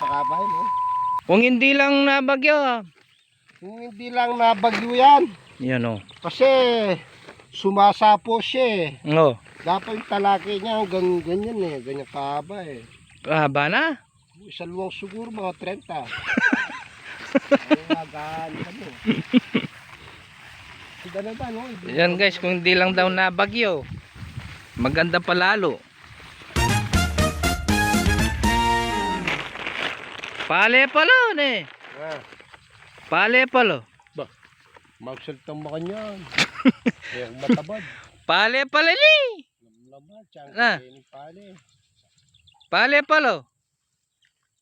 Pakabay, no? Kung hindi lang nabagyo. Kung hindi lang nabagyo yan. Yan o. Kasi sumasapo siya eh. Oh. Dapat yung talaki niya hanggang ganyan eh. Ganyan kahaba eh. Haba na. Isa luwang siguro mga 30. Ay, magaan kami. Sida na ba, no? Yan guys, kung hindi lang daw nabagyo. Maganda pa lalo. Pale palo ne. Ah, Pale palo. ba? Magsaltang maka niyan. Kaya matabad. Pale pala ni. Lamlaman, tiyang Ah. kinig pali. Pale palo.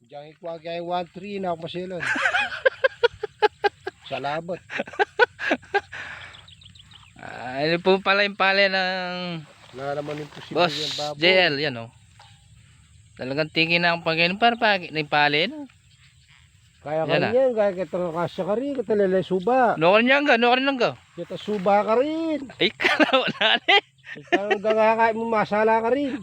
Diyan ikuha kaya 1-3 na ako masilon. Salamat. Ano po pala yung pale ng Wala naman imposible Boss yan, babo. JL, yan o. Talagang tingin na ang pagkain para pagkain na yung pale no. Kaya Yan ka rin yan, kaya kita kasya ka rin, kita lalay suba. No ka nang ga. Kita suba ka rin. Ay kalaw na ni. Ikaw gagakain mo, masala ka rin.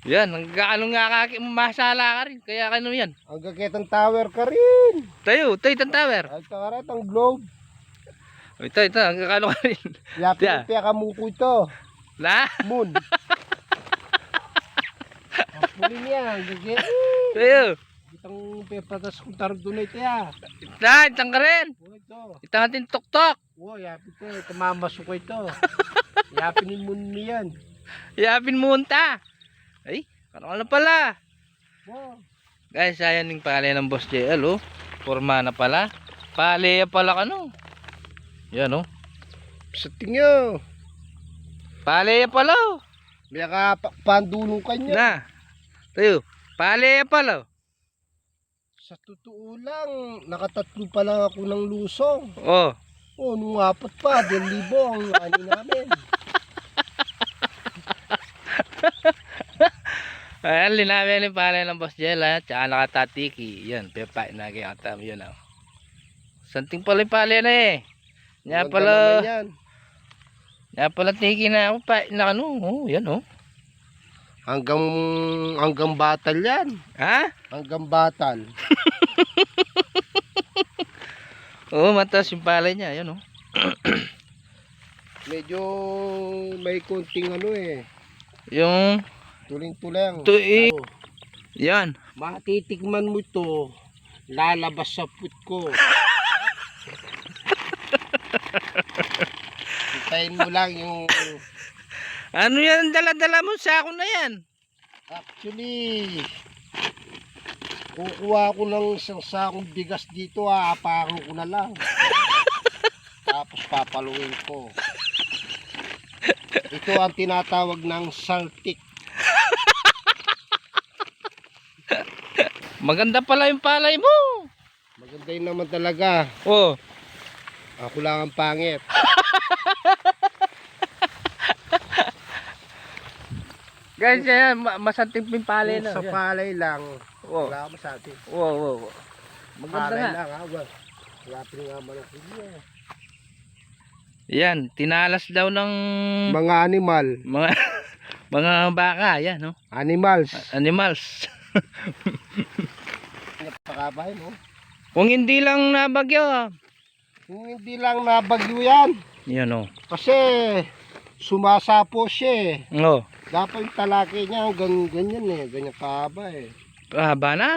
Yan, nagkaano nga kaki masala ka rin. Kaya ano yan. Ang gagkitang tower ka rin. Tayo itang tower. Ay, takarat ang globe. Ito, nagkakano ka rin. Yapin Tiya. yung piyakamuko ito. Na? Moon. Ang puli niya, ang gagkit. Tayo. Itang pepatas kong tarunay ito ya. Itang ka rin. O ito. Itang ating tuktok. O, yapin ito. Ito mamasok ko ito. Yapin ni Moon niyan. Yapin mo unta. Ay, ano pala. O. Guys, ayan yung pale ng Boss JL oh. Forma na pala. Pale pala ka no. Yan oh. Sa tingyo. Pale pala oh. May pandulong kanya. Na. Tayo. Pale pala. Sa totoo lang, nakatatlo pa lang ako ng lusong. Oh. O, nung apat pa, 2,000 ang ani namin. Ayan, linawin yung pale ng Boss JL ha. Tsaka nakatatiki. Yan, pepain na kayo atam. Yun oh. Santing pala yung pale na eh. Nya Maganda pala. naman yan. Nya pala tiki na ako pa na ano. Oh, yan oh. Hanggang batal yan. Ha? Hanggang batal. Oo, matas yung pale niya. Yan oh. Medyo may konting ano eh. Yung Tuling-tulang. tuig. Yan. Matitikman mo ito, lalabas sa put ko. Hintayin mo lang yung... Ano yan dala-dala mo sako na yan? Actually, kukuha ko ng isang sakong bigas dito, aapakan ko na lang. Tapos papaluin ko. Ito ang tinatawag ng saltik. Maganda pala yung palay mo. Maganda yun naman talaga. Oh. Ako lang ang pangit. Guys, yan masanting yung palay na. Sa palay lang, Oh. wala ka sa atin. Wow. Maganda Palay nga. lang ha. Wala pinangaman ng kuya. Yan, tinalas daw ng Mga animal. mga mga baka, yan, no? Animals. Animals. Pakabay, no? Kung hindi lang nabagyo. Kung hindi lang nabagyo yan. Yan, oh. Kasi sumasapo siya eh. Oh. Dapat yung talaki niya hanggang ganyan eh. Ganyan kahaba eh. Haba na.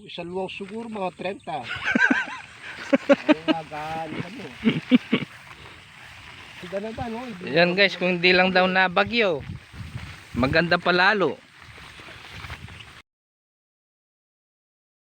Isa luwang siguro mga 30. Ay, magaan kami. Sida na ba, no? Yan guys, kung hindi lang daw nabagyo. Maganda pa lalo.